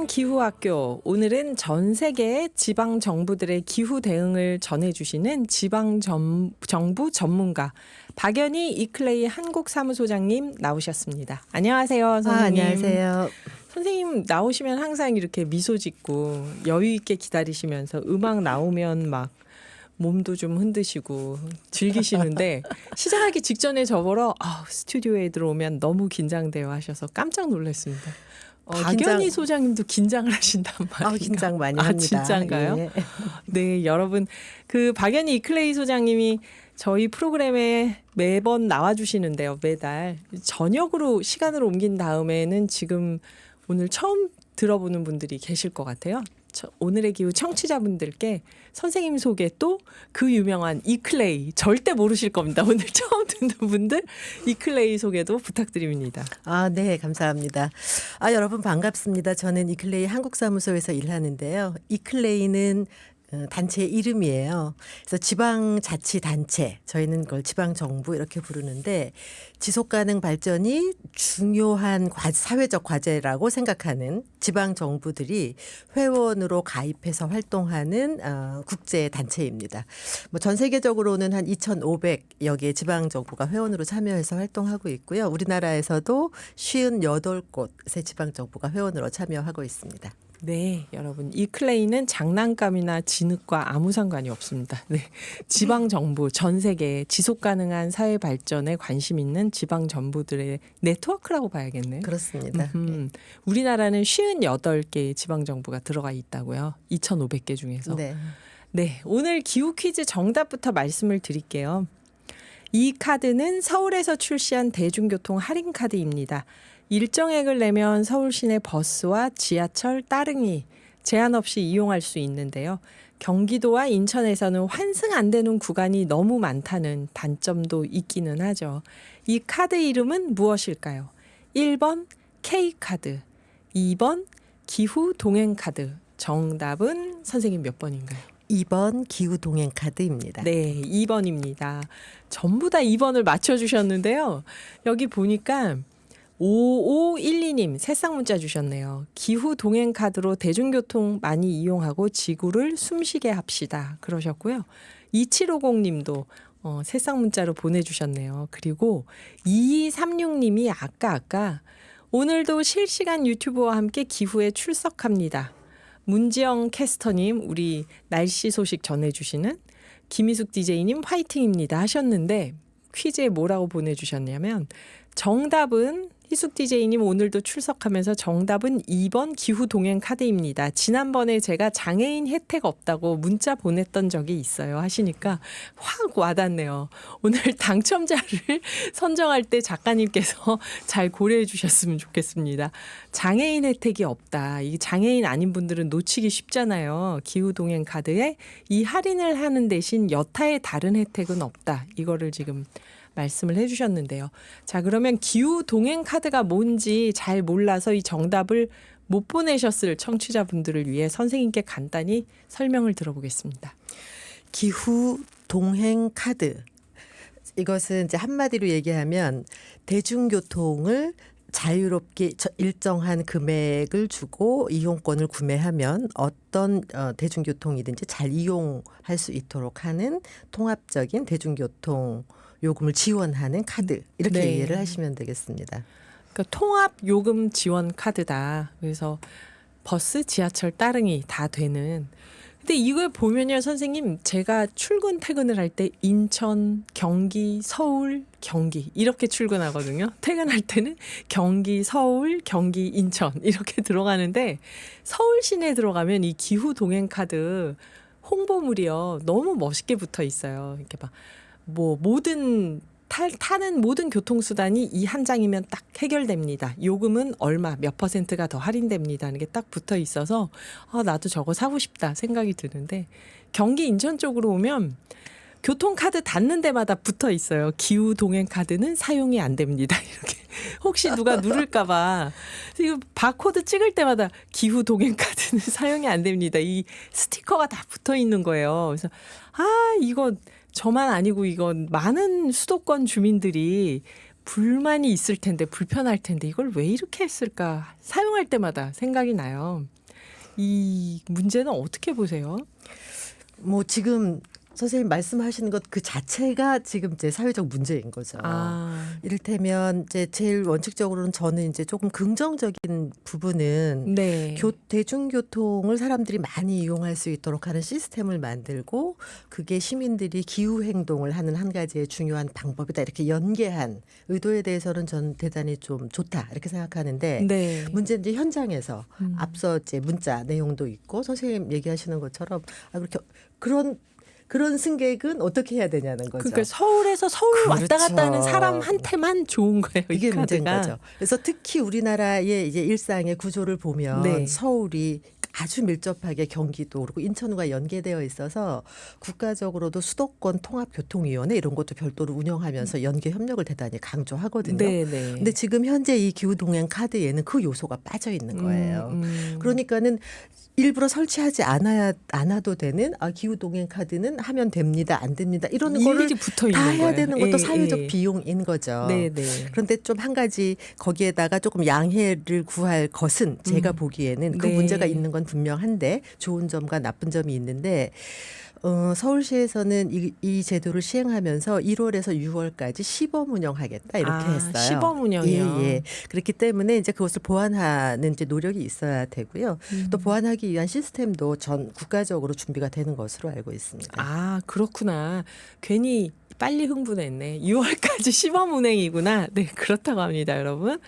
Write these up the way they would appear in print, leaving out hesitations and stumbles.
기후학교. 오늘은 전 세계 지방 정부들의 기후 대응을 전해주시는 정부 전문가 박연희 이클레이 한국사무소장님 나오셨습니다. 안녕하세요, 선생님. 안녕하세요. 선생님 나오시면 항상 이렇게 미소 짓고 여유 있게 기다리시면서 음악 나오면 막 몸도 좀 흔드시고 즐기시는데 시작하기 직전에 저보러 스튜디오에 들어오면 너무 긴장돼요 하셔서 깜짝 놀랐습니다. 박연희 소장님도 긴장을 하신단 말이에요. 긴장 많이 합니다. 진짜인가요? 예. 네, 여러분 그 박연희 이클레이 소장님이 저희 프로그램에 매번 나와주시는데요. 매달 저녁으로 시간을 옮긴 다음에는 지금 오늘 처음 들어보는 분들이 계실 것 같아요. 오늘의 기후 청취자분들께 선생님 소개 또 그 유명한 이클레이 절대 모르실 겁니다. 오늘 처음 듣는 분들 이클레이 소개도 부탁드립니다. 네, 감사합니다. 여러분 반갑습니다. 저는 이클레이 한국사무소에서 일하는데요. 이클레이는 단체 이름이에요. 그래서 지방자치단체, 저희는 그걸 지방정부 이렇게 부르는데 지속가능 발전이 중요한 사회적 과제라고 생각하는 지방정부들이 회원으로 가입해서 활동하는 국제단체입니다. 전 세계적으로는 한 2,500여 개의 지방정부가 회원으로 참여해서 활동하고 있고요. 우리나라에서도 58곳의 지방정부가 회원으로 참여하고 있습니다. 네, 여러분 이클레이는 장난감이나 진흙과 아무 상관이 없습니다. 네, 지방 정부 전 세계 지속 가능한 사회 발전에 관심 있는 지방 정부들의 네트워크라고 봐야겠네요. 그렇습니다. 우리나라는 58개의 지방 정부가 들어가 있다고요. 2,500개 중에서. 네, 오늘 기후 퀴즈 정답부터 말씀을 드릴게요. 이 카드는 서울에서 출시한 대중교통 할인 카드입니다. 일정액을 내면 서울 시내 버스와 지하철, 따릉이 제한 없이 이용할 수 있는데요. 경기도와 인천에서는 환승 안 되는 구간이 너무 많다는 단점도 있기는 하죠. 이 카드 이름은 무엇일까요? 1번 K카드, 2번 기후 동행 카드. 정답은 선생님 몇 번인가요? 2번 기후동행카드입니다. 네, 2번입니다. 전부 다 2번을 맞춰주셨는데요. 여기 보니까 5512님 새싹 문자 주셨네요. 기후 동행 카드로 대중교통 많이 이용하고 지구를 숨쉬게 합시다. 그러셨고요. 2750님도 새싹 문자로 보내주셨네요. 그리고 2236님이 아까 오늘도 실시간 유튜브와 함께 기후에 출석합니다. 문지영 캐스터님 우리 날씨 소식 전해주시는 김희숙 DJ님 화이팅입니다 하셨는데 퀴즈에 뭐라고 보내주셨냐면 정답은 희숙 DJ님 오늘도 출석하면서 정답은 2번 기후동행 카드입니다. 지난번에 제가 장애인 혜택 없다고 문자 보냈던 적이 있어요 하시니까 확 와닿네요. 오늘 당첨자를 선정할 때 작가님께서 잘 고려해 주셨으면 좋겠습니다. 장애인 혜택이 없다. 이 장애인 아닌 분들은 놓치기 쉽잖아요. 기후동행 카드에 이 할인을 하는 대신 여타의 다른 혜택은 없다. 이거를 지금 말씀을 해주셨는데요. 자, 그러면 기후 동행 카드가 뭔지 잘 몰라서 이 정답을 못 보내셨을 청취자분들을 위해 선생님께 간단히 설명을 들어보겠습니다. 기후 동행 카드. 이것은 이제 한마디로 얘기하면 대중교통을 자유롭게 일정한 금액을 주고 이용권을 구매하면 어떤 대중교통이든지 잘 이용할 수 있도록 하는 통합적인 대중교통 요금을 지원하는 카드 이렇게 이해를 하시면 되겠습니다. 그러니까 통합 요금 지원 카드다. 그래서 버스, 지하철, 따릉이 다 되는. 근데 이걸 보면요, 선생님 제가 출근 퇴근을 할 때 인천, 경기, 서울, 경기 이렇게 출근하거든요. 퇴근할 때는 경기, 서울, 경기, 인천 이렇게 들어가는데 서울 시내 들어가면 이 기후 동행 카드 홍보물이요 너무 멋있게 붙어 있어요. 이렇게 막 모든 타는 모든 교통수단이 이 한 장이면 딱 해결됩니다. 요금은 얼마 몇 %가 더 할인됩니다. 이게 딱 붙어 있어서 나도 저거 사고 싶다 생각이 드는데 경기 인천 쪽으로 오면 교통카드 닫는 데마다 붙어 있어요. 기후 동행 카드는 사용이 안 됩니다. 이렇게 혹시 누가 누를까 봐 이거 바코드 찍을 때마다 기후 동행 카드는 사용이 안 됩니다. 이 스티커가 다 붙어 있는 거예요. 그래서 이거 저만 아니고 이건 많은 수도권 주민들이 불만이 있을 텐데 불편할 텐데 이걸 왜 이렇게 했을까 사용할 때마다 생각이 나요. 이 문제는 어떻게 보세요? 뭐 지금 선생님 말씀하시는 것 그 자체가 지금 이제 사회적 문제인 거죠. 아, 이를테면 이제 제일 원칙적으로는 저는 이제 조금 긍정적인 부분은 네. 대중교통을 사람들이 많이 이용할 수 있도록 하는 시스템을 만들고 그게 시민들이 기후 행동을 하는 한 가지의 중요한 방법이다. 이렇게 연계한 의도에 대해서는 저는 대단히 좀 좋다 이렇게 생각하는데 네. 문제는 이제 현장에서 앞서 이제 문자 내용도 있고 선생님 얘기하시는 것처럼 그렇게 그런 승객은 어떻게 해야 되냐는 거죠. 그러니까 서울에서 서울 왔다 그렇죠. 갔다 하는 사람한테만 좋은 거예요. 이 이게 문제인 카드가. 거죠. 그래서 특히 우리나라의 이제 일상의 구조를 보면 네. 서울이 아주 밀접하게 경기도 그리고 인천과 연계되어 있어서 국가적으로도 수도권 통합교통위원회 이런 것도 별도로 운영하면서 연계 협력을 대단히 강조하거든요. 네, 네. 근데 지금 현재 이 기후동행 카드에는 그 요소가 빠져 있는 거예요. 그러니까는 일부러 설치하지 않아도 되는 기후동행 카드는 하면 됩니다, 안 됩니다 이런 거를 일일이 붙어 있는 다 해야 거예요. 되는 것도 예, 사회적 예. 비용인 거죠. 네, 네. 그런데 좀 한 가지 거기에다가 조금 양해를 구할 것은 제가 보기에는 그 네. 문제가 있는 건 분명한데 좋은 점과 나쁜 점이 있는데 서울시에서는 이 제도를 시행하면서 1월에서 6월까지 시범 운영하겠다 이렇게 했어요. 시범 운영이요. 예. 그렇기 때문에 이제 그것을 보완하는 이제 노력이 있어야 되고요. 또 보완하기 위한 시스템도 전 국가적으로 준비가 되는 것으로 알고 있습니다. 아, 그렇구나. 괜히 빨리 흥분했네. 6월까지 시범 운행이구나. 네, 그렇다고 합니다, 여러분.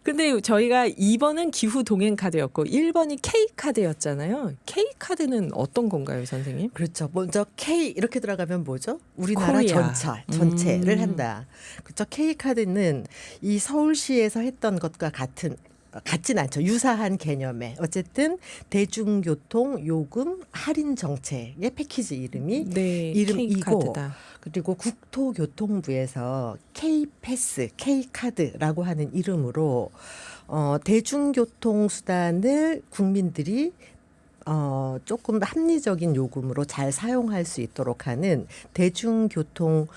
근데 저희가 2번은 기후 동행 카드였고 1번이 K 카드였잖아요. K 카드는 어떤 건가요, 선생님? 그렇죠. 먼저 K 이렇게 들어가면 뭐죠? 우리나라 코리아. 전체를 한다. 그렇죠. K 카드는 이 서울시에서 했던 것과 같진 않죠. 유사한 개념에 어쨌든 대중교통 요금 할인 정책의 패키지 이름이 네, K 이름이고 카드다. 그리고 국토교통부에서 K패스, K카드라고 하는 이름으로 대중교통 수단을 국민들이 조금 합리적인 요금으로 잘 사용할 수 있도록 하는 대중교통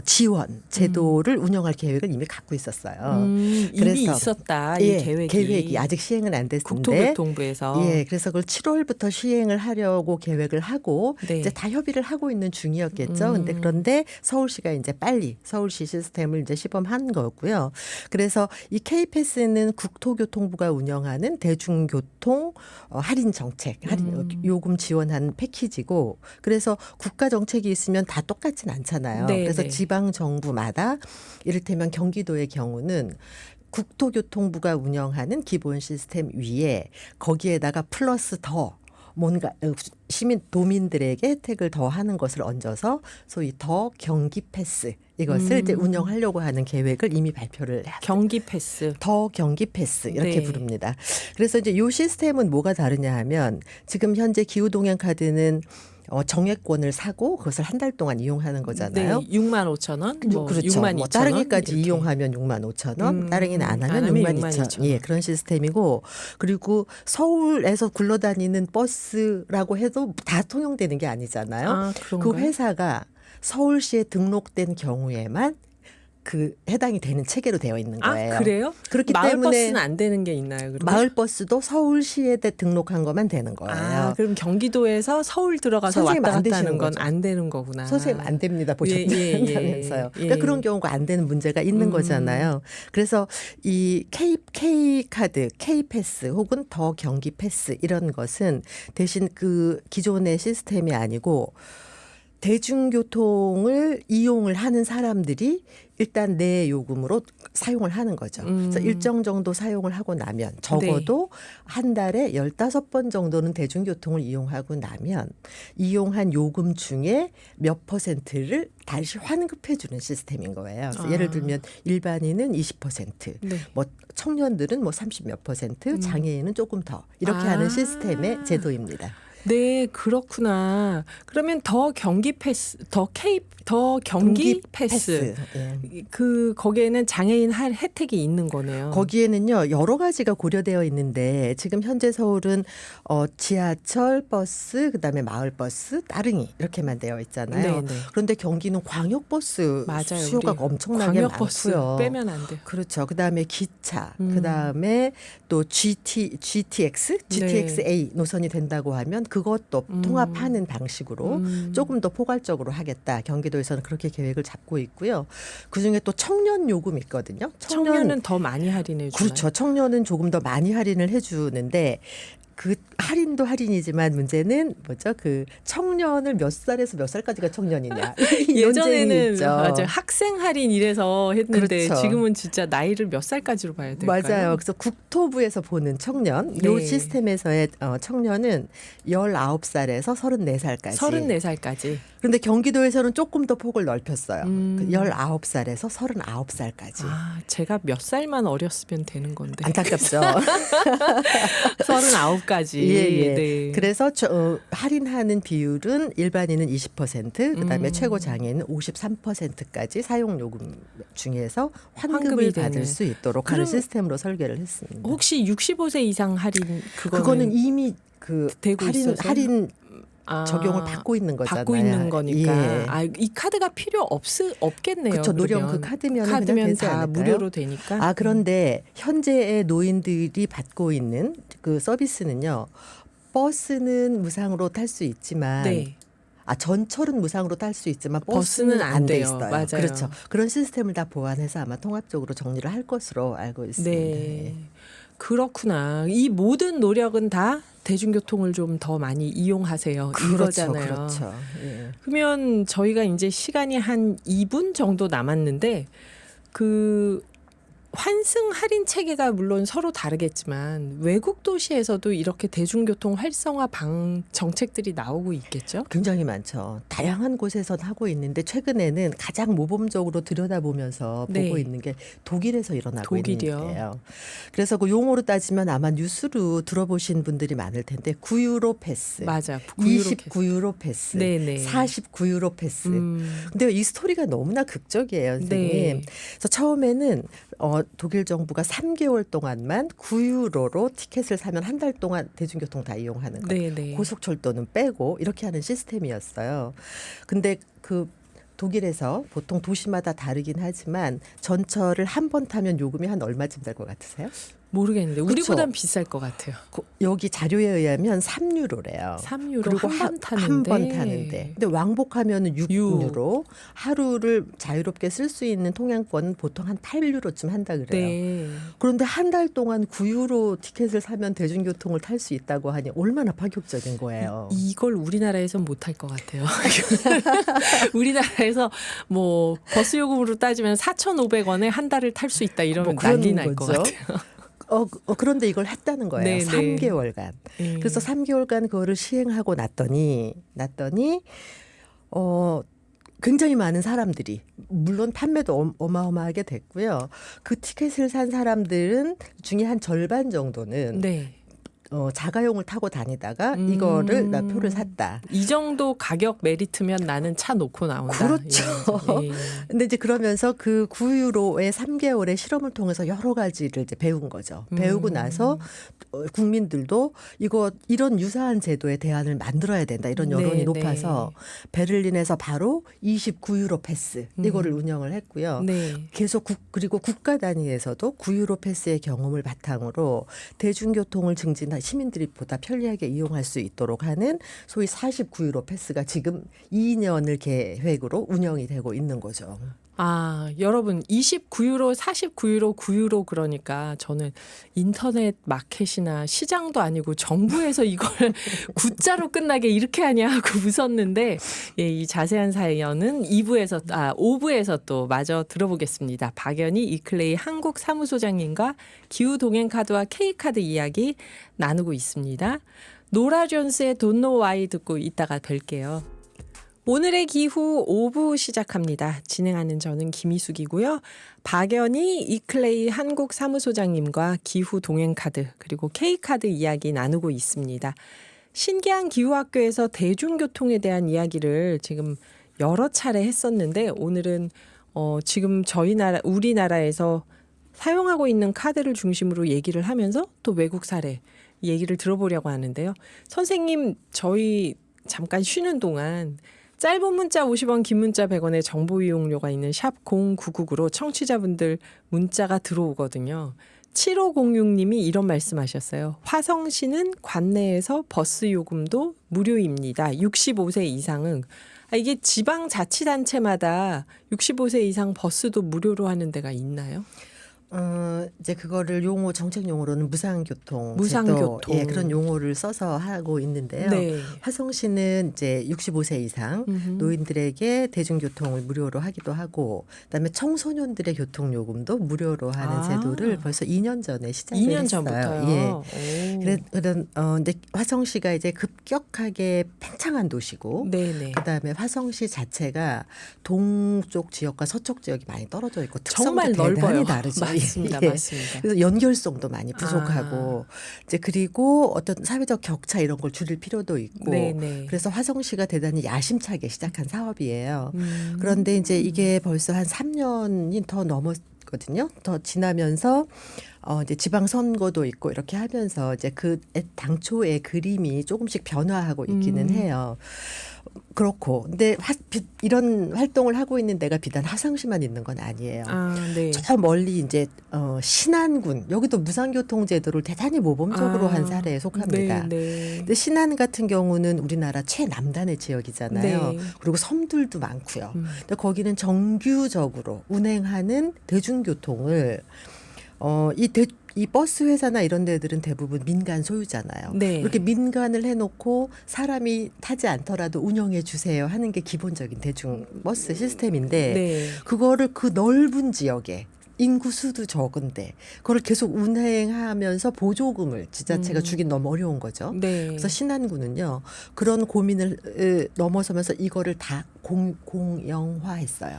지원 제도를 운영할 계획을 이미 갖고 있었어요. 이미 그래서 있었다, 이 계획이. 아직 시행은 안 됐는데 국토교통부에서. 예, 그래서 그걸 7월부터 시행을 하려고 계획을 하고 네. 이제 다 협의를 하고 있는 중이었겠죠. 그런데 서울시가 이제 빨리 서울시 시스템을 이제 시범한 거고요. 그래서 이 K패스는 국토교통부가 운영하는 대중교통 할인 정책, 할인 요금 지원하는 패키지고 그래서 국가 정책이 있으면 다 똑같진 않잖아요. 네, 그래서 네. 지방 정부마다 이를테면 경기도의 경우는 국토교통부가 운영하는 기본 시스템 위에 거기에다가 플러스 더 뭔가 도민들에게 혜택을 더하는 것을 얹어서 소위 더 경기 패스 이것을 이제 운영하려고 하는 계획을 이미 발표를 경기 패스. 더 경기 패스 이렇게 네. 부릅니다. 그래서 이제 이 시스템은 뭐가 다르냐 하면 지금 현재 기후동행 카드는 정액권을 사고 그것을 한 달 동안 이용하는 거잖아요. 네, 6만 5천 원, 뭐 그렇죠. 6만 2천 뭐 원. 따릉이까지 이렇게. 이용하면 6만 5천 원, 따릉이는 안 하면 안 하면 6만 6만 2천 2천 원. 예, 원. 그런 시스템이고 그리고 서울에서 굴러다니는 버스라고 해도 다 통용되는 게 아니잖아요. 아, 그 그런가요? 회사가 서울시에 등록된 경우에만 그 해당이 되는 체계로 되어 있는 거예요. 아, 그래요? 그렇기 마을 때문에 버스는 안 되는 게 있나요? 그러면? 마을 버스도 서울시에 등록한 것만 되는 거예요. 아, 그럼 경기도에서 서울 들어가서 선생님 왔다 안 갔다 하는 되시는 건 거죠. 안 되는 거구나. 선생님 안 됩니다. 보셨다면서요. 예. 그러니까 그런 경우가 안 되는 문제가 있는 거잖아요. 그래서 이 K 카드, K 패스 혹은 더 경기 패스 이런 것은 대신 그 기존의 시스템이 아니고 대중교통을 이용을 하는 사람들이 일단 내 요금으로 사용을 하는 거죠. 그래서 일정 정도 사용을 하고 나면 적어도 한 달에 15번 정도는 대중교통을 이용하고 나면 이용한 요금 중에 몇 퍼센트를 다시 환급해 주는 시스템인 거예요. 그래서 예를 들면 일반인은 20%, 네. 뭐 청년들은 뭐 30몇 %, 장애인은 조금 더 이렇게 하는 시스템의 제도입니다. 네, 그렇구나. 그러면 더 경기 패스, 더 경기 패스. 예. 그 거기에는 장애인 혜택이 있는 거네요. 거기에는요 여러 가지가 고려되어 있는데 지금 현재 서울은 지하철, 버스, 그다음에 마을버스, 따릉이 이렇게만 되어 있잖아요. 네네. 그런데 경기는 광역버스 맞아요. 수요가 우리 엄청나게 광역버스 많고요. 빼면 안 돼요. 그렇죠. 그다음에 기차, 음. 그다음에 또 GTX-A 노선이 된다고 하면 그것도 통합하는 방식으로 조금 더 포괄적으로 하겠다. 경기도에서는 그렇게 계획을 잡고 있고요. 그중에 또 청년 요금이 있거든요. 청년은 더 많이 할인해 주나요? 그렇죠. 청년은 조금 더 많이 할인을 해주는데 그 할인도 할인이지만 문제는 뭐죠? 그 청년을 몇 살에서 몇 살까지가 청년이냐 이 논쟁이 예전에는 있죠. 맞아요. 학생 할인 이래서 했는데 그렇죠. 지금은 진짜 나이를 몇 살까지로 봐야 될까요? 맞아요. 그래서 국토부에서 보는 청년, 이 네. 시스템에서의 청년은 19살에서 34살까지. 34살까지. 그런데 경기도에서는 조금 더 폭을 넓혔어요. 음. 19살에서 39살까지. 아, 제가 몇 살만 어렸으면 되는 건데. 안타깝죠. 39까지. 예. 네. 그래서 할인하는 비율은 일반인은 20%, 그다음에 최고 장애인은 53%까지 사용 요금 중에서 환급을 환급이 받을 되는. 수 있도록 하는 그럼 시스템으로 설계를 했습니다. 혹시 65세 이상 할인 그거는 이미 그 되고 있어서요? 할인 아, 적용을 받고 있는 거잖아요. 받고 있는 거니까. 예. 아, 이 카드가 필요 없겠네요. 그렇죠. 노령 그 그러면. 카드면 그냥 되지 다 않을까요? 무료로 되니까. 그런데 현재의 노인들이 받고 있는 그 서비스는요. 버스는 무상으로 탈 수 있지만 네. 전철은 무상으로 탈 수 있지만 버스는 버스는 안 안 돼 돼요. 있어요. 맞아요. 그렇죠. 그런 시스템을 다 보완해서 아마 통합적으로 정리를 할 것으로 알고 있습니다. 네. 그렇구나. 이 모든 노력은 다 대중교통을 좀 더 많이 이용하세요. 그렇죠. 이거잖아요. 그렇죠. 예. 그러면 저희가 이제 시간이 한 2분 정도 남았는데 그 환승 할인 체계가 물론 서로 다르겠지만 외국 도시에서도 이렇게 대중교통 활성화 정책들이 나오고 있겠죠? 굉장히 많죠. 다양한 곳에서 하고 있는데 최근에는 가장 모범적으로 들여다보면서 네. 보고 있는 게 독일에서 일어나고 독일이요. 있는 일이에요. 그래서 그 용어로 따지면 아마 뉴스로 들어보신 분들이 많을 텐데 9유로 패스, 맞아. 29유로 패스, 네네. 49유로 패스. 근데 이 스토리가 너무나 극적이에요, 선생님. 네. 그래서 처음에는 독일 정부가 3개월 동안만 9유로로 티켓을 사면 한 달 동안 대중교통 다 이용하는 거. 네네. 고속철도는 빼고 이렇게 하는 시스템이었어요. 근데 그 독일에서 보통 도시마다 다르긴 하지만 전철을 한 번 타면 요금이 한 얼마쯤 될 것 같으세요? 모르겠는데 그쵸? 우리보단 비쌀 것 같아요. 여기 자료에 의하면 3유로래요. 3유로 그리고 한 번 타는데. 한 번 타는데. 근데 왕복하면은 6유로. 하루를 자유롭게 쓸 수 있는 통행권은 보통 한 8유로쯤 한다 그래요. 네. 그런데 한 달 동안 9유로 티켓을 사면 대중교통을 탈 수 있다고 하니 얼마나 파격적인 거예요. 이걸 우리나라에선 못할 것 같아요. 우리나라에서 뭐 버스 요금으로 따지면 4,500원에 한 달을 탈 수 있다 이러면 뭐 그런 난리 날 것 거죠. 같아요. 그런데 이걸 했다는 거예요. 네, 네. 3개월간. 네. 그래서 3개월간 그거를 시행하고 났더니 굉장히 많은 사람들이 물론 판매도 어마어마하게 됐고요. 그 티켓을 산 사람들은 중에 한 절반 정도는 네. 자가용을 타고 다니다가 이거를 나 표를 샀다. 이 정도 가격 메리트면 나는 차 놓고 나온다. 그렇죠. 예. 근데 이제 그러면서 그 9유로의 3개월의 실험을 통해서 여러 가지를 이제 배운 거죠. 배우고 나서 국민들도 이런 유사한 제도의 대안을 만들어야 된다. 이런 여론이 네, 높아서 베를린에서 바로 29유로 패스 이거를 운영을 했고요. 네. 계속 그리고 국가 단위에서도 9유로 패스의 경험을 바탕으로 대중교통을 증진한 시민들이 보다 편리하게 이용할 수 있도록 하는 소위 49유로 패스가 지금 2년을 계획으로 운영이 되고 있는 거죠. 아, 여러분 29유로, 49유로, 9유로 그러니까 저는 인터넷 마켓이나 시장도 아니고 정부에서 이걸 구자로 끝나게 이렇게 하냐 하고 웃었는데 예, 이 자세한 사연은 5부에서 또 마저 들어보겠습니다. 박연희 이클레이 한국 사무소장님과 기후 동행 카드와 K카드 이야기 나누고 있습니다. 노라 존스의 Don't Know Why 듣고 이따가 뵐게요. 오늘의 기후 5부 시작합니다. 진행하는 저는 김희숙이고요. 박연희 이클레이 한국 사무소장님과 기후 동행 카드 그리고 K카드 이야기 나누고 있습니다. 신기한 기후학교에서 대중교통에 대한 이야기를 지금 여러 차례 했었는데 오늘은 지금 우리나라에서 사용하고 있는 카드를 중심으로 얘기를 하면서 또 외국 사례 얘기를 들어보려고 하는데요. 선생님, 저희 잠깐 쉬는 동안 짧은 문자 50원, 긴 문자 100원의 정보 이용료가 있는 샵 0999로 청취자분들 문자가 들어오거든요. 7506님이 이런 말씀하셨어요. 화성시는 관내에서 버스 요금도 무료입니다. 65세 이상은. 이게 지방자치단체마다 65세 이상 버스도 무료로 하는 데가 있나요? 이제 그거를 정책 용어로는 무상교통, 무상교통. 제도, 그런 용어를 써서 하고 있는데요. 네. 화성시는 이제 65세 이상 노인들에게 대중교통을 무료로 하기도 하고, 그다음에 청소년들의 교통요금도 무료로 하는 제도를 벌써 2년 전에 시작을 2년 했어요. 전부터요. 근데 화성시가 이제 급격하게 팽창한 도시고, 네네. 그다음에 화성시 자체가 동쪽 지역과 서쪽 지역이 많이 떨어져 있고 특성도 정말 대단히 넓어요. 다르죠. 맞습니다, 예. 맞습니다. 그래서 연결성도 많이 부족하고 이제 그리고 어떤 사회적 격차 이런 걸 줄일 필요도 있고 네네. 그래서 화성시가 대단히 야심차게 시작한 사업이에요. 그런데 이제 이게 벌써 한 3년이 더 넘었거든요. 더 지나면서 이제 지방 선거도 있고 이렇게 하면서 이제 그 당초의 그림이 조금씩 변화하고 있기는 해요. 그렇고 근데 이런 활동을 하고 있는 데가 비단 화성시만 있는 건 아니에요. 네. 저 멀리 이제 신안군 여기도 무상교통 제도를 대단히 모범적으로 한 사례에 속합니다. 네. 근데 신안 같은 경우는 우리나라 최남단의 지역이잖아요. 네. 그리고 섬들도 많고요. 근데 거기는 정규적으로 운행하는 대중교통을 이 버스 회사나 이런 데들은 대부분 민간 소유잖아요. 네. 이렇게 민간을 해놓고 사람이 타지 않더라도 운영해 주세요 하는 게 기본적인 대중 버스 시스템인데 네. 그거를 그 넓은 지역에 인구 수도 적은데 그걸 계속 운행하면서 보조금을 지자체가 주긴 너무 어려운 거죠. 네. 그래서 신안군은요 그런 고민을 넘어서면서 이거를 다 공영화했어요.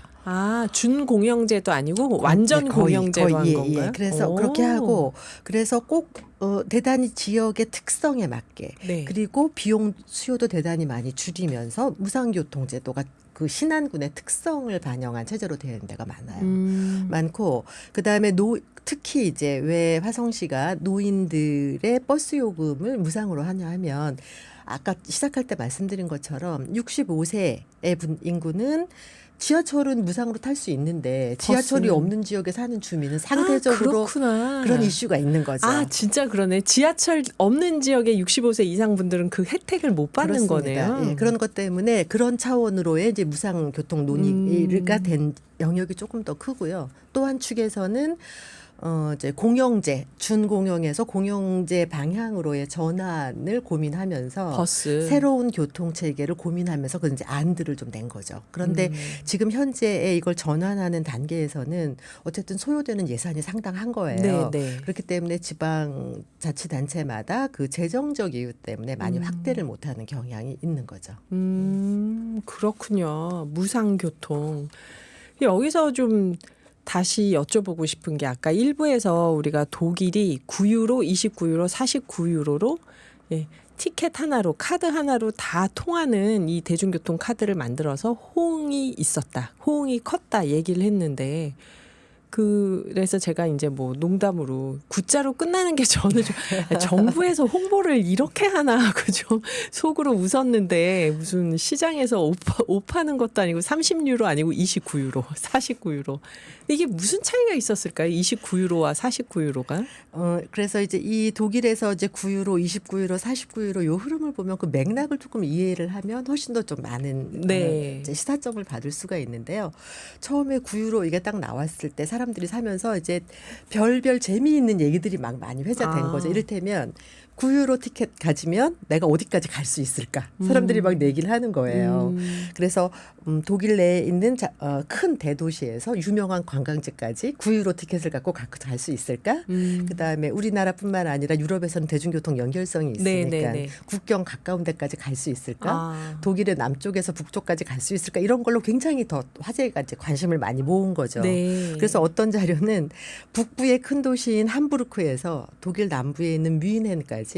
준공영제도 아니고 완전 네, 거의, 공영제로 한 거의, 건가요? 그래서 그렇게 하고 그래서 꼭 대단히 지역의 특성에 맞게 네. 그리고 비용 수요도 대단히 많이 줄이면서 무상교통제도가 그 신안군의 특성을 반영한 체제로 되는 데가 많아요. 많고 그다음에 특히 이제 왜 화성시가 노인들의 버스 요금을 무상으로 하냐 하면 아까 시작할 때 말씀드린 것처럼 65세의 인구는 지하철은 무상으로 탈 수 있는데 지하철이 버스는. 없는 지역에 사는 주민은 상대적으로 그렇구나. 그런 이슈가 있는 거죠. 진짜 그러네. 지하철 없는 지역의 65세 이상 분들은 그 혜택을 못 받는 그렇습니다. 거네요. 예, 그런 것 때문에 그런 차원으로의 이제 무상교통 논의가 된 영역이 조금 더 크고요. 또 한 축에서는 이제 공영제, 준공영에서 공영제 방향으로의 전환을 고민하면서 버스. 새로운 교통 체계를 고민하면서 그 이제 안들을 좀 낸 거죠. 그런데 지금 현재의 이걸 전환하는 단계에서는 어쨌든 소요되는 예산이 상당한 거예요. 네. 그렇기 때문에 지방 자치단체마다 그 재정적 이유 때문에 많이 확대를 못하는 경향이 있는 거죠. 그렇군요. 무상교통. 여기서 좀 다시 여쭤보고 싶은 게 아까 1부에서 우리가 독일이 9유로, 29유로, 49유로로 티켓 하나로 카드 하나로 다 통하는 이 대중교통 카드를 만들어서 호응이 있었다. 호응이 컸다 얘기를 했는데 그래서 제가 이제 뭐 농담으로 굿자로 끝나는 게 저는 좀 정부에서 홍보를 이렇게 하나 하고 좀 속으로 웃었는데 무슨 시장에서 옷 파는 것도 아니고 30유로 아니고 29유로, 49유로. 이게 무슨 차이가 있었을까요? 29유로와 49유로가? 그래서 이제 이 독일에서 이제 9유로, 29유로, 49유로 요 흐름을 보면 그 맥락을 조금 이해를 하면 훨씬 더 좀 많은 이제 시사점을 받을 수가 있는데요. 처음에 9유로 이게 딱 나왔을 때 사람들이 사면서 이제 별별 재미있는 얘기들이 막 많이 회자된 거죠. 이를테면 9유로 티켓 가지면 내가 어디까지 갈 수 있을까? 사람들이 막 얘기를 하는 거예요. 그래서 독일 내에 있는 큰 대도시에서 유명한 관광지까지 9유로 티켓을 갖고 갈 수 있을까? 그다음에 우리나라뿐만 아니라 유럽에서는 대중교통 연결성이 있으니까 국경 가까운 데까지 갈 수 있을까? 독일의 남쪽에서 북쪽까지 갈 수 있을까? 이런 걸로 굉장히 더 화제가 이제 관심을 많이 모은 거죠. 그래서 어떤 자료는 북부의 큰 도시인 함부르크에서 독일 남부에 있는 뮌헨까지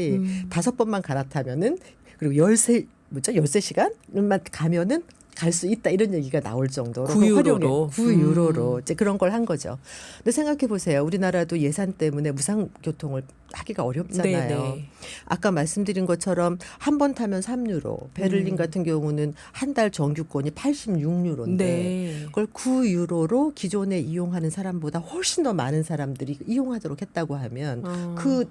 5번만 갈아타면은 그리고 13시간만 가면은 갈 수 있다 이런 얘기가 나올 정도로 9유로로. 9유로로 이제 그런 걸 한 거죠. 근데 생각해 보세요. 우리나라도 예산 때문에 무상 교통을 하기가 어렵잖아요. 네네. 아까 말씀드린 것처럼 한 번 타면 3유로, 베를린 같은 경우는 한 달 정규권이 86유로인데 네. 그걸 9유로로 기존에 이용하는 사람보다 훨씬 더 많은 사람들이 이용하도록 했다고 하면 그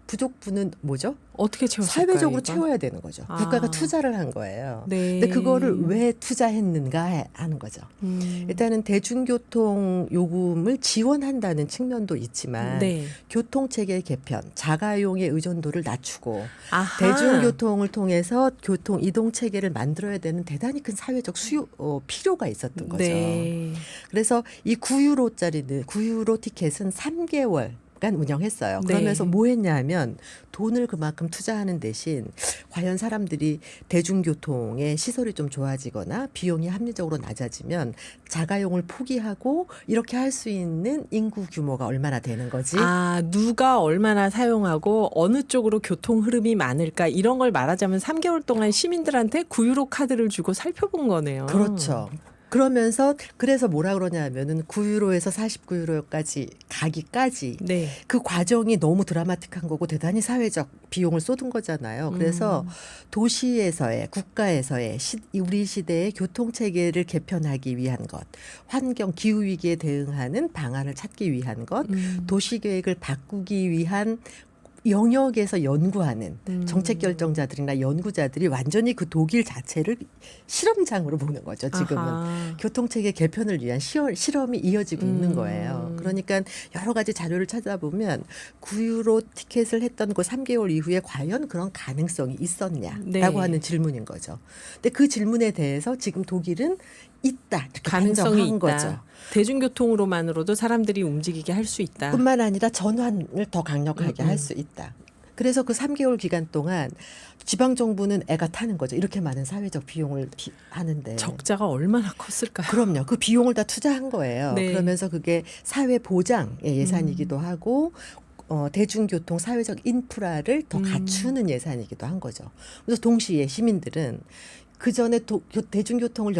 부족분은 뭐죠? 어떻게 채웠을까요? 사회적으로 이건? 채워야 되는 거죠. 아. 국가가 투자를 한 거예요. 네. 근데 그거를 왜 투자했는가 하는 거죠. 일단은 대중교통 요금을 지원한다는 측면도 있지만 네. 교통체계 개편, 자가용의 의존도를 낮추고 아하. 대중교통을 통해서 교통 이동 체계를 만들어야 되는 대단히 큰 사회적 필요가 있었던 거죠. 네. 그래서 이 9유로짜리는 9유로 티켓은 3개월 운영했어요. 네. 그러면서 뭐 했냐면 돈을 그만큼 투자하는 대신 과연 사람들이 대중교통의 시설이 좀 좋아지거나 비용이 합리적으로 낮아지면 자가용을 포기하고 이렇게 할 수 있는 인구 규모가 얼마나 되는 거지? 아, 누가 얼마나 사용하고 어느 쪽으로 교통 흐름이 많을까 이런 걸 말하자면 3개월 동안 시민들한테 9유로 카드를 주고 살펴본 거네요. 그렇죠. 그러면서 그래서 뭐라 그러냐면은 9유로에서 49유로까지 가기까지 네. 그 과정이 너무 드라마틱한 거고 대단히 사회적 비용을 쏟은 거잖아요. 그래서 도시에서의 국가에서의 우리 시대의 교통 체계를 개편하기 위한 것, 환경 기후 위기에 대응하는 방안을 찾기 위한 것, 도시 계획을 바꾸기 위한 영역에서 연구하는 정책 결정자들이나 연구자들이 완전히 그 독일 자체를 실험장으로 보는 거죠. 지금은 아하. 교통체계 개편을 위한 실험이 이어지고 있는 거예요. 그러니까 여러 가지 자료를 찾아보면 9유로 티켓을 했던 그 3개월 이후에 과연 그런 가능성이 있었냐라고 네. 하는 질문인 거죠. 근데 그 질문에 대해서 지금 독일은 있다 이렇게 가능성이 판정한 있다. 거죠. 대중교통으로만으로도 사람들이 움직이게 할 수 있다. 뿐만 아니라 전환을 더 강력하게 할 수 있다. 그래서 그 3개월 기간 동안 지방 정부는 애가 타는 거죠. 이렇게 많은 사회적 비용을 하는데. 적자가 얼마나 컸을까요? 그럼요. 그 비용을 다 투자한 거예요. 네. 그러면서 그게 사회 보장의 예산이기도 하고 대중교통 사회적 인프라를 더 갖추는 예산이기도 한 거죠. 그래서 동시에 시민들은 그 전에 대중교통을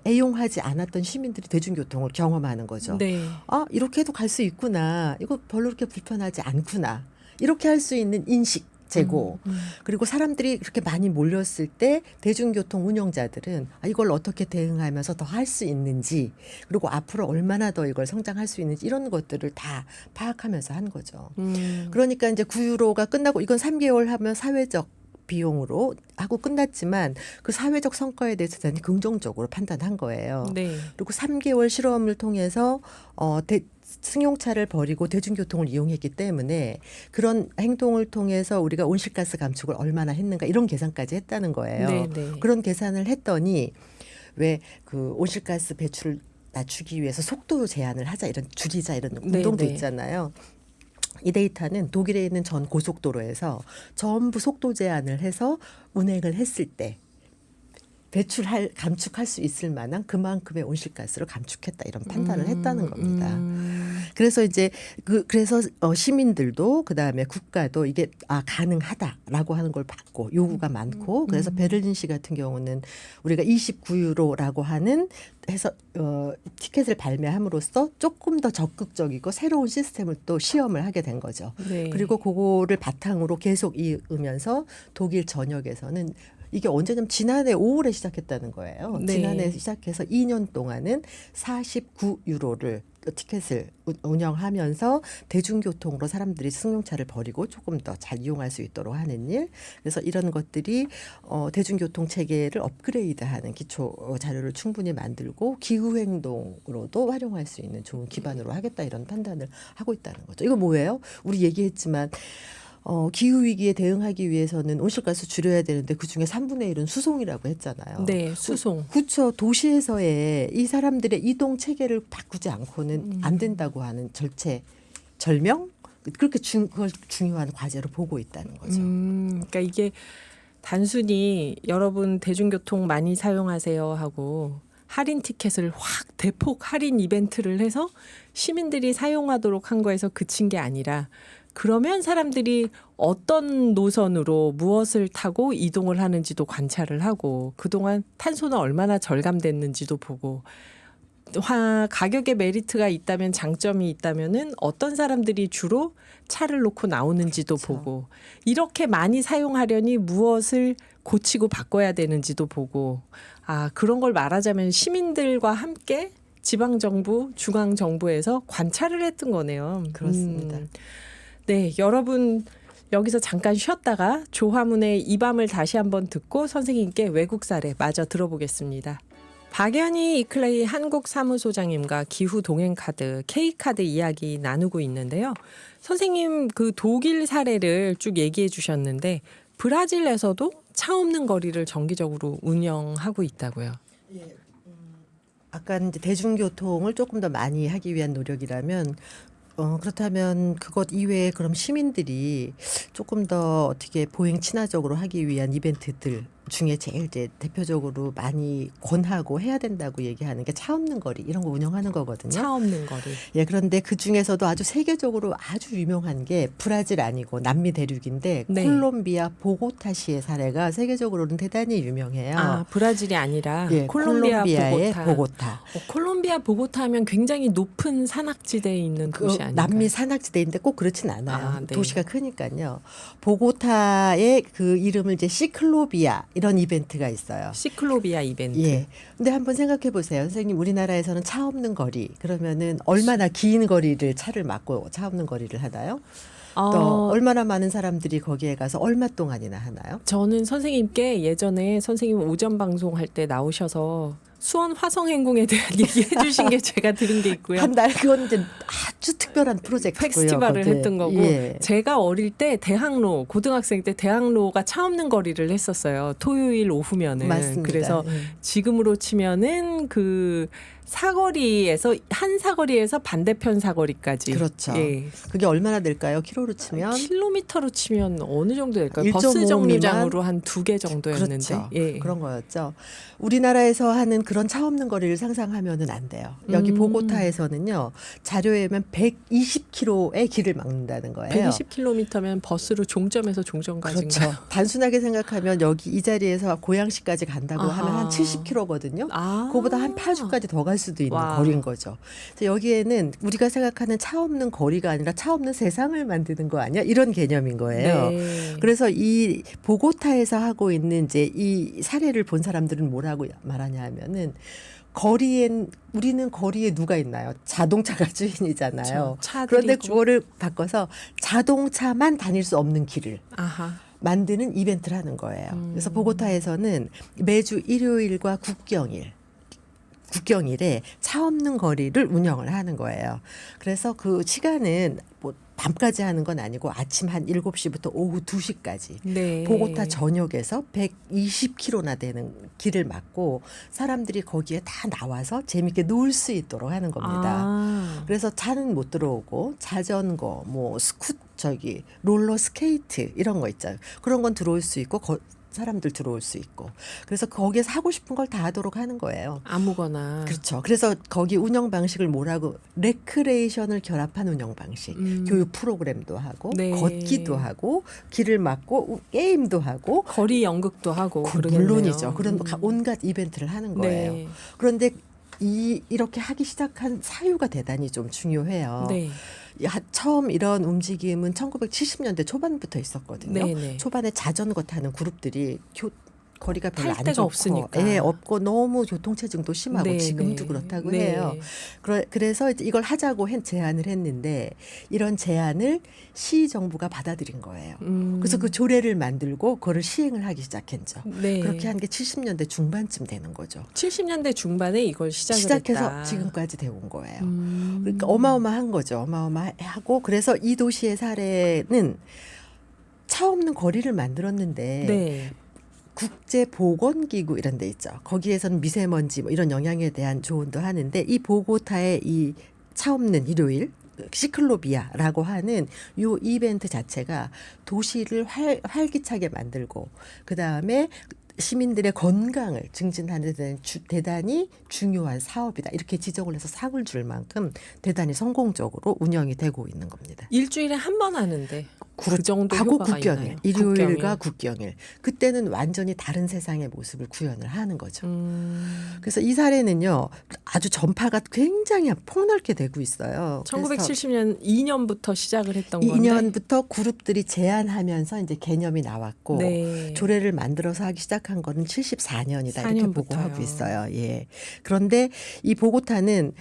애용하지 않았던 시민들이 대중교통을 경험하는 거죠. 네. 아, 이렇게 해도 갈 수 있구나. 이거 별로 그렇게 불편하지 않구나. 이렇게 할 수 있는 인식 제고. 그리고 사람들이 그렇게 많이 몰렸을 때 대중교통 운영자들은 이걸 어떻게 대응하면서 더 할 수 있는지 그리고 앞으로 얼마나 더 이걸 성장할 수 있는지 이런 것들을 다 파악하면서 한 거죠. 그러니까 이제 9유로가 끝나고 이건 3개월 하면 사회적 비용으로 하고 끝났지만 그 사회적 성과에 대해서 대단히 긍정적으로 판단한 거예요. 네. 그리고 3개월 실험을 통해서 승용차를 버리고 대중교통을 이용했기 때문에 그런 행동을 통해서 우리가 온실가스 감축을 얼마나 했는가 이런 계산까지 했다는 거예요. 네, 네. 그런 계산을 했더니 왜 그 온실가스 배출을 낮추기 위해서 속도 제한을 하자 이런 줄이자 이런 운동도 네, 네. 있잖아요. 이 데이터는 독일에 있는 전 고속도로에서 전부 속도 제한을 해서 운행을 했을 때 감축할 수 있을 만한 그만큼의 온실가스를 감축했다 이런 판단을 했다는 겁니다. 그래서 이제 그래서 시민들도 그다음에 국가도 이게 가능하다라고 하는 걸 받고 요구가 많고 그래서 베를린시 같은 경우는 우리가 29유로라고 하는 해서 티켓을 발매함으로써 조금 더 적극적이고 새로운 시스템을 또 시험을 하게 된 거죠. 네. 그리고 그거를 바탕으로 계속 이으면서 독일 전역에서는 이게 언제냐면 지난해 5월에 시작했다는 거예요. 네. 지난해 시작해서 2년 동안은 49유로를 티켓을 운영하면서 대중교통으로 사람들이 승용차를 버리고 조금 더 잘 이용할 수 있도록 하는 일. 그래서 이런 것들이 대중교통 체계를 업그레이드하는 기초 자료를 충분히 만들고 기후행동으로도 활용할 수 있는 좋은 기반으로 하겠다 이런 판단을 하고 있다는 거죠. 이거 뭐예요? 우리 얘기했지만 기후위기에 대응하기 위해서는 온실가스 줄여야 되는데 그중에 3분의 1은 수송이라고 했잖아요. 네, 수송. 그렇죠. 도시에서의 이 사람들의 이동 체계를 바꾸지 않고는 안 된다고 하는 절명? 그렇게 그걸 중요한 과제로 보고 있다는 거죠. 그러니까 이게 단순히 여러분 대중교통 많이 사용하세요 하고 할인 티켓을 확 대폭 할인 이벤트를 해서 시민들이 사용하도록 한 거에서 그친 게 아니라 그러면 사람들이 어떤 노선으로 무엇을 타고 이동을 하는지도 관찰을 하고 그동안 탄소는 얼마나 절감됐는지도 보고 가격에 메리트가 있다면 장점이 있다면은 어떤 사람들이 주로 차를 놓고 나오는지도 그렇죠. 보고 이렇게 많이 사용하려니 무엇을 고치고 바꿔야 되는지도 보고 그런 걸 말하자면 시민들과 함께 지방정부, 중앙정부에서 관찰을 했던 거네요. 그렇습니다. 네, 여러분 여기서 잠깐 쉬었다가 조화문의 이 밤을 다시 한번 듣고 선생님께 외국 사례 마저 들어보겠습니다. 박연희 이클레이 한국사무소장님과 기후 동행카드, K카드 이야기 나누고 있는데요. 선생님 그 독일 사례를 쭉 얘기해 주셨는데 브라질에서도 차 없는 거리를 정기적으로 운영하고 있다고요. 아까 이제 대중교통을 조금 더 많이 하기 위한 노력이라면 그렇다면 그것 이외에 그럼 시민들이 조금 더 어떻게 보행 친화적으로 하기 위한 이벤트들 중에 제일 이제 대표적으로 많이 권하고 해야 된다고 얘기하는 게 차 없는 거리 이런 거 운영하는 거거든요. 차 없는 거리. 예, 그런데 그 중에서도 아주 세계적으로 아주 유명한 게 브라질 아니고 남미 대륙인데 네. 콜롬비아 보고타시의 사례가 세계적으로는 대단히 유명해요. 브라질이 아니라 예, 콜롬비아 콜롬비아의 보고타. 보고타. 콜롬비아 보고타 하면 굉장히 높은 산악지대에 있는 도시 아닌가요? 남미 산악지대인데 꼭 그렇진 않아요. 네. 도시가 크니까요. 보고타의 그 이름을 이제 시클로비아 이런 이벤트가 있어요. 시클로비아 이벤트. 예. 근데 한번 생각해 보세요. 선생님, 우리나라에서는 차 없는 거리 그러면은 얼마나 긴 거리를 차를 막고 차 없는 거리를 하나요? 또 얼마나 많은 사람들이 거기에 가서 얼마 동안이나 하나요? 저는 선생님께 예전에 선생님 오전 방송할 때 나오셔서 수원 화성행궁에 대한 얘기해 주신 게 제가 들은 게 있고요. 한 달 그건 이제 아주 특별한 프로젝트고요. 페스티벌을 거기에. 했던 거고 예. 제가 어릴 때 대학로 고등학생 때 대학로가 차 없는 거리를 했었어요. 토요일 오후면은. 맞습니다. 그래서 예. 지금으로 치면은 그 사거리에서 한 사거리에서 반대편 사거리까지. 그렇죠. 예. 그게 얼마나 될까요? 키로로 치면 킬로미터로 치면 어느 정도 될까요? 1.5 버스 정류장으로 미만? 한 2개 정도였는데. 그렇죠. 예. 그런 거였죠. 우리나라에서 하는 그런 차 없는 거리를 상상하면은 안 돼요. 여기 보고타에서는요. 자료에 보면 120km의 길을 막는다는 거예요. 120km면 버스로 종점에서 종점까지인가요? 그렇죠. 단순하게 생각하면 여기 이 자리에서 고양시까지 간다고 아하. 하면 한 70km거든요. 그거보다 한 8주까지 더 갈 수도 있는 와. 거리인 거죠. 그래서 여기에는 우리가 생각하는 차 없는 거리가 아니라 차 없는 세상을 만드는 거 아니야? 이런 개념인 거예요. 네. 그래서 이 보고타에서 하고 있는 이제 이 사례를 본 사람들은 뭐라고 말하냐 하면은 우리는 거리에 누가 있나요? 자동차가 주인이잖아요. 차들이 그런데 좀- 그거를 바꿔서 자동차만 다닐 수 없는 길을 아하. 만드는 이벤트를 하는 거예요. 그래서 보고타에서는 매주 일요일과 국경일에 차 없는 거리를 운영을 하는 거예요. 그래서 그 시간은 뭐 밤까지 하는 건 아니고 아침 한 7시부터 오후 2시까지 네. 보고타 전역에서 120km나 되는 길을 막고 사람들이 거기에 다 나와서 재밌게 놀 수 있도록 하는 겁니다. 그래서 차는 못 들어오고 자전거, 뭐 롤러 스케이트 이런 거 있잖아요. 그런 건 들어올 수 있고 사람들 들어올 수 있고 그래서 거기에서 하고 싶은 걸 다 하도록 하는 거예요. 아무거나. 그렇죠. 그래서 거기 운영 방식을 뭐라고 레크레이션을 결합한 운영 방식. 교육 프로그램도 하고 네. 걷기도 하고 길을 막고 게임도 하고 거리 연극도 하고 그러겠네요. 물론이죠. 그런 온갖 이벤트를 하는 거예요. 네. 그런데 이렇게 하기 시작한 사유가 대단히 좀 중요해요. 네. 처음 이런 움직임은 1970년대 초반부터 있었거든요. 네네. 초반에 자전거 타는 그룹들이 거리가 별로 탈 안 데가 좋고, 없으니까. 예, 없고 너무 교통체증도 심하고 네, 지금도 네. 그렇다고 네. 해요. 그래서 이제 이걸 하자고 제안을 했는데 이런 제안을 시 정부가 받아들인 거예요. 그래서 그 조례를 만들고 그거를 시행을 하기 시작했죠. 네. 그렇게 한 게 70년대 중반쯤 되는 거죠. 70년대 중반에 이걸 시작해서 했다. 지금까지 되온 거예요. 음. 그러니까 어마어마한 거죠. 어마어마하고 그래서 이 도시의 사례는 차 없는 거리를 만들었는데 네. 국제보건기구 이런 데 있죠. 거기에서는 미세먼지 뭐 이런 영향에 대한 조언도 하는데 이 보고타의 이 차 없는 일요일 시클로비아라고 하는 요 이벤트 자체가 도시를 활기차게 만들고 그다음에 시민들의 건강을 증진하는 데는 대단히 중요한 사업이다. 이렇게 지적을 해서 상을 줄 만큼 대단히 성공적으로 운영이 되고 있는 겁니다. 일주일에 한 번 하는데 그 정도 하고 효과가 국경일, 있나요? 일요일과 국경일. 그때는 완전히 다른 세상의 모습을 구현을 하는 거죠. 그래서 이 사례는요. 아주 전파가 굉장히 폭넓게 되고 있어요. 1970년 2년부터 시작을 했던 건데 2년부터 그룹들이 제안하면서 이제 개념이 나왔고 네. 조례를 만들어서 하기 시작한 거는 74년이다 이렇게 4년부터요. 보고하고 있어요. 예. 그런데 이 보고타는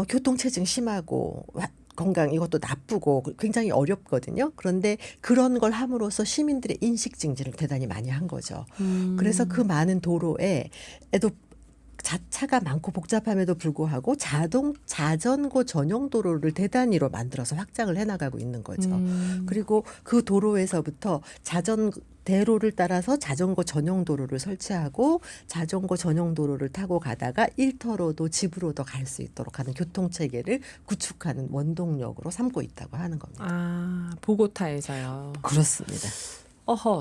교통체증 심하고 건강 이것도 나쁘고 굉장히 어렵거든요. 그런데 그런 걸 함으로써 시민들의 인식 증진을 대단히 많이 한 거죠. 그래서 그 많은 도로에도 차가 많고 복잡함에도 불구하고 자전거 전용 도로를 대단위로 만들어서 확장을 해나가고 있는 거죠. 그리고 그 도로에서부터 대로를 따라서 자전거 전용 도로를 설치하고 자전거 전용 도로를 타고 가다가 일터로도 집으로도 갈 수 있도록 하는 교통체계를 구축하는 원동력으로 삼고 있다고 하는 겁니다. 아, 보고타에서요. 그렇습니다.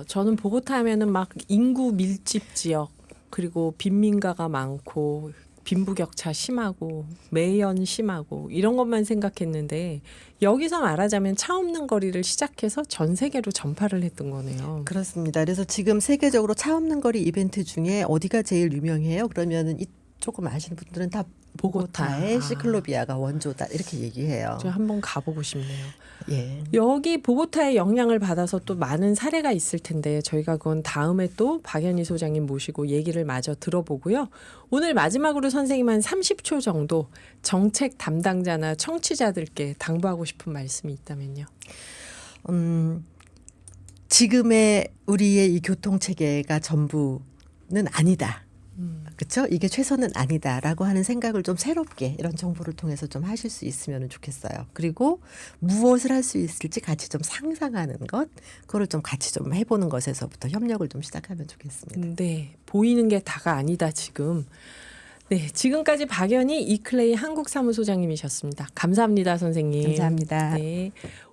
저는 보고타 하면은 막 인구 밀집 지역 그리고 빈민가가 많고 빈부격차 심하고 매연 심하고 이런 것만 생각했는데 여기서 말하자면 차 없는 거리를 시작해서 전 세계로 전파를 했던 거네요. 그렇습니다. 그래서 지금 세계적으로 차 없는 거리 이벤트 중에 어디가 제일 유명해요? 그러면은 조금 아시는 분들은 다 보고타의 시클로비아가 원조다 이렇게 얘기해요. 저 한번 가보고 싶네요. 예. 여기 보고타의 영향을 받아서 또 많은 사례가 있을 텐데 저희가 그건 다음에 또 박연희 소장님 모시고 얘기를 마저 들어보고요. 오늘 마지막으로 선생님 한 30초 정도 정책 담당자나 청취자들께 당부하고 싶은 말씀이 있다면요. 지금의 우리의 이 교통체계가 전부는 아니다. 그렇죠? 이게 최선은 아니다라고 하는 생각을 좀 새롭게 이런 정보를 통해서 좀 하실 수 있으면 좋겠어요. 그리고 무엇을 할 수 있을지 같이 좀 상상하는 것, 그거를 좀 같이 좀 해보는 것에서부터 협력을 좀 시작하면 좋겠습니다. 네, 보이는 게 다가 아니다 지금. 네, 지금까지 박연희 이클레이 한국사무소장님이셨습니다. 감사합니다, 선생님. 감사합니다. 네.